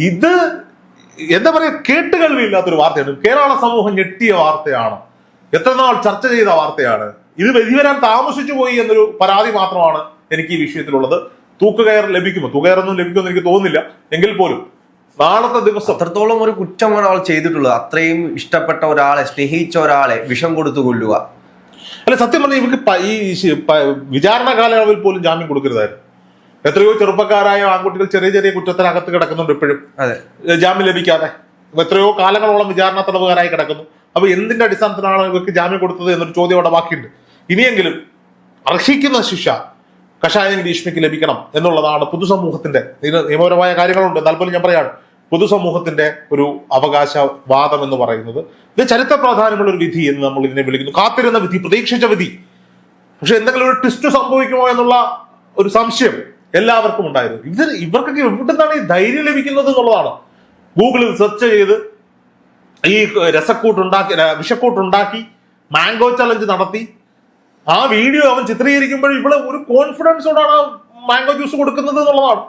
ഇത് എന്താ പറയുക, കേട്ടുകേൾവിയില്ലാത്തൊരു വാർത്തയാണ്. കേരള സമൂഹം ഞെട്ടിയ വാർത്തയാണ്, എത്ര നാൾ ചർച്ച ചെയ്ത വാർത്തയാണ്. ഇത് വിധി വരാൻ താമസിച്ചു പോയി എന്നൊരു പരാതി മാത്രമാണ് എനിക്ക് ഈ വിഷയത്തിലുള്ളത്. തൂക്കുകയർ ലഭിക്കുമോ? തൂക്കുകയറൊന്നും ലഭിക്കുമെന്ന് എനിക്ക് തോന്നുന്നില്ല. എങ്കിൽ പോലും നാളത്തെ ദിവസം അത്രത്തോളം ഒരു കുറ്റമാണ് അവൾ ചെയ്തിട്ടുള്ളത്. അത്രയും ഇഷ്ടപ്പെട്ട ഒരാളെ, സ്നേഹിച്ച ഒരാളെ വിഷം കൊടുത്തു കൊല്ലുക. അല്ല, സത്യം പറഞ്ഞാൽ ഇവർക്ക് ഈ വിചാരണ കാലയളവിൽ പോലും ജാമ്യം കൊടുക്കരുതായിരുന്നു. എത്രയോ ചെറുപ്പക്കാരായ ആൺകുട്ടികൾ ചെറിയ ചെറിയ കുറ്റത്തിനകത്ത് കിടക്കുന്നുണ്ട് ഇപ്പോഴും, ജാമ്യം ലഭിക്കാതെ. എത്രയോ കാലങ്ങളോളം വിചാരണ തടവുകാരായി കിടക്കുന്നു. അപ്പൊ എന്തിന്റെ അടിസ്ഥാനത്തിലാണ് ഇവർക്ക് ജാമ്യം കൊടുത്തത് എന്നൊരു ചോദ്യം അവിടെ ബാക്കിയുണ്ട്. ഇനിയെങ്കിലും അർഹിക്കുന്ന ശിക്ഷ കഷായം ഗ്രീഷ്മയ്ക്ക് ലഭിക്കണം എന്നുള്ളതാണ് പൊതുസമൂഹത്തിന്റെ, ഇതിന് നിയമപരമായ കാര്യങ്ങളുണ്ട്, എന്നാൽ പോലും ഞാൻ പറയാണ്, പൊതുസമൂഹത്തിന്റെ ഒരു അവകാശവാദം എന്ന് പറയുന്നത്. ഇത് ചരിത്ര പ്രാധാന്യമുള്ള ഒരു വിധി എന്ന് നമ്മൾ ഇതിനെ വിളിക്കുന്നു. കാത്തിരുന്ന വിധി, പ്രതീക്ഷിച്ച വിധി. പക്ഷെ എന്തെങ്കിലും ഒരു ട്വിസ്റ്റ് സംഭവിക്കുമോ എന്നുള്ള ഒരു സംശയം എല്ലാവർക്കും ഉണ്ടായിരുന്നു. ഇവർക്കൊക്കെ എവിടുന്നാണ് ഈ ധൈര്യം ലഭിക്കുന്നത് എന്നുള്ളതാണ്. ഗൂഗിളിൽ സെർച്ച് ചെയ്ത് ഈ വിഷക്കൂട്ടുണ്ടാക്കി മാംഗോ ചലഞ്ച് നടത്തി ആ വീഡിയോ അവൻ ചിത്രീകരിക്കുമ്പോൾ ഇവിടെ ഒരു കോൺഫിഡൻസോടാണ് മാംഗോ ജ്യൂസ് കൊടുക്കുന്നത് എന്നുള്ളതാണ്.